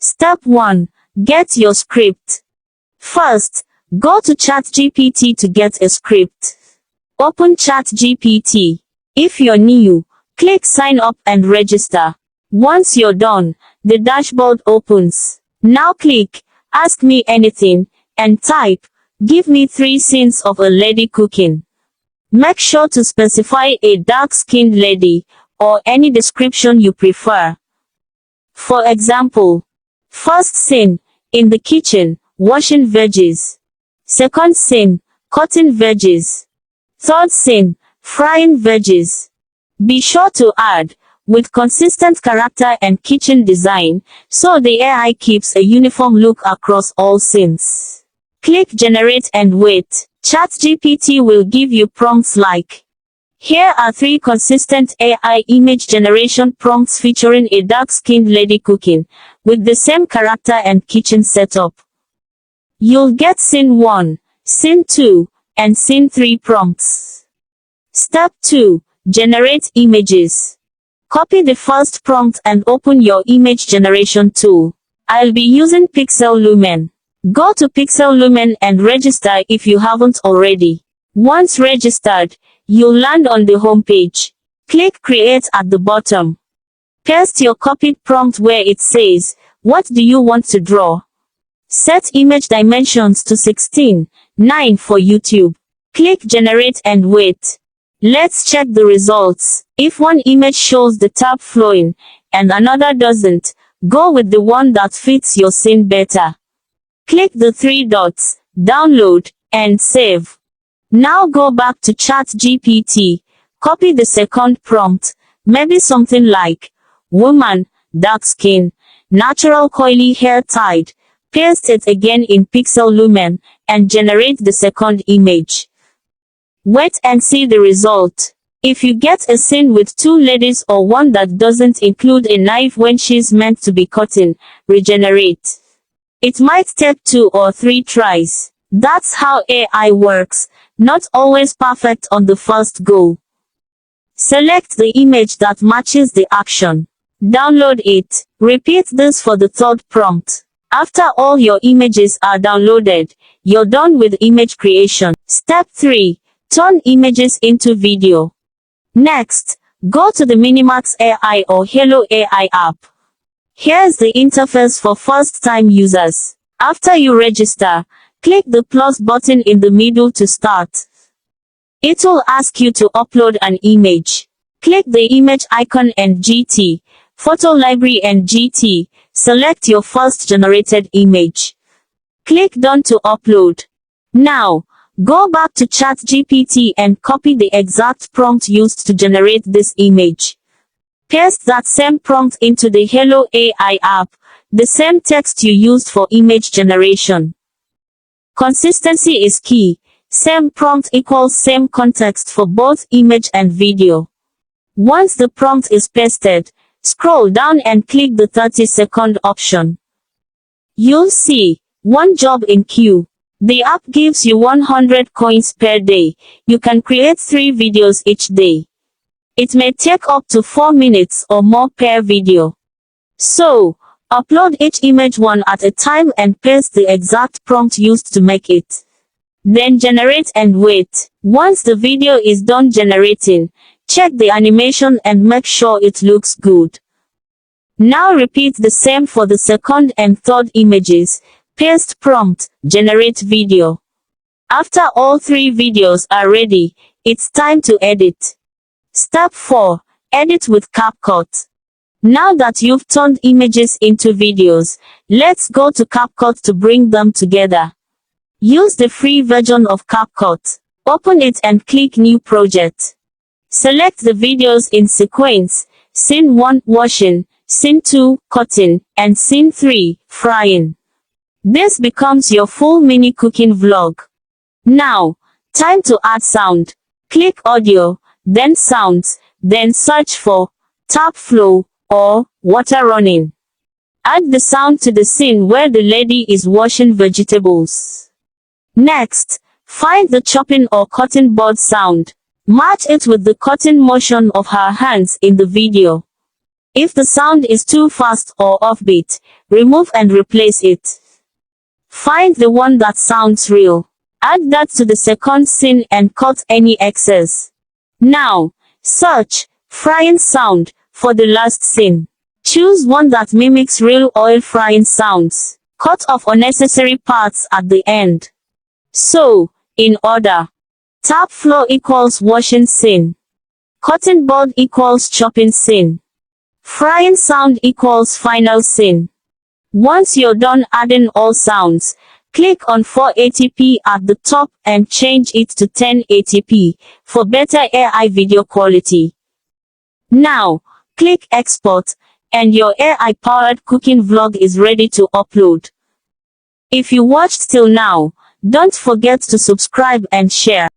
Step 1. Get your script. First, go to ChatGPT to get a script. Open ChatGPT. If you're new, click Sign Up and Register. Once you're done, the dashboard opens. Now click Ask Me Anything and type, "Give me 3 scenes of a lady cooking." Make sure to specify a dark-skinned lady, or any description you prefer. For example, first scene, in the kitchen, washing veggies. Second scene, cutting veggies. Third scene, frying veggies. Be sure to add, with consistent character and kitchen design, so the AI keeps a uniform look across all scenes. Click Generate and wait. ChatGPT will give you prompts like, "Here are 3 consistent AI image generation prompts featuring a dark-skinned lady cooking, with the same character and kitchen setup." You'll get Scene 1, Scene 2, and Scene 3 prompts. Step 2. Generate images. Copy the first prompt and open your image generation tool. I'll be using Piclumen. Go to Piclumen and register if you haven't already. Once registered, you'll land on the home page. Click Create at the bottom. Paste your copied prompt where it says, "What do you want to draw?" Set image dimensions to 16:9 for YouTube. Click Generate and wait. Let's check the results. If one image shows the tab flowing, and another doesn't, go with the one that fits your scene better. Click the 3 dots, download, and save. Now go back to ChatGPT. Copy the second prompt, maybe something like, "Woman, dark skin, natural coily hair tied." Paste it again in Piclumen, and generate the second image. Wait and see the result. If you get a scene with 2 ladies or one that doesn't include a knife when she's meant to be cutting, regenerate. It might take 2 or 3 tries. That's how AI works, not always perfect on the first go. Select the image that matches the action. Download it. Repeat this for the 3rd prompt. After all your images are downloaded, you're done with image creation. Step 3. Turn images into video. Next, go to the Minimax AI or Hulio AI app. Here's the interface for first-time users. After you register, click the plus button in the middle to start. It will ask you to upload an image. Click the image icon and GT, Photo Library and GT, select your first generated image. Click Done to upload. Now, go back to ChatGPT and copy the exact prompt used to generate this image. Paste that same prompt into the Hulio AI app, the same text you used for image generation. Consistency is key. Same prompt equals same context for both image and video. Once the prompt is pasted, scroll down and click the 30-second option. You'll see, "One job in queue." The app gives you 100 coins per day. You can create 3 videos each day. It may take up to 4 minutes or more per video. So, upload each image one at a time and paste the exact prompt used to make it. Then generate and wait. Once the video is done generating, check the animation and make sure it looks good. Now repeat the same for the second and third images. Paste prompt, generate video. After all 3 videos are ready, it's time to edit. Step 4. Edit with CapCut. Now that you've turned images into videos, let's go to CapCut to bring them together. Use the free version of CapCut. Open it and click New Project. Select the videos in sequence, Scene 1, washing, Scene 2, cutting, and Scene 3, frying. This becomes your full mini cooking vlog. Now, time to add sound. Click Audio, then Sounds, then search for tap flow or water running. Add the sound to the scene where the lady is washing vegetables. Next, find the chopping or cutting board sound. Match it with the cutting motion of her hands in the video. If the sound is too fast or offbeat, remove and replace it. Find the one that sounds real. Add that to the second scene and cut any excess. Now, search frying sound for the last scene. Choose one that mimics real oil frying sounds. Cut off unnecessary parts at the end. So, in order. Tap floor equals washing scene. Cutting board equals chopping scene. Frying sound equals final scene. Once you're done adding all sounds, click on 480p at the top and change it to 1080p for better AI video quality. Now, click export, and your AI-powered cooking vlog is ready to upload. If you watched till now, don't forget to subscribe and share.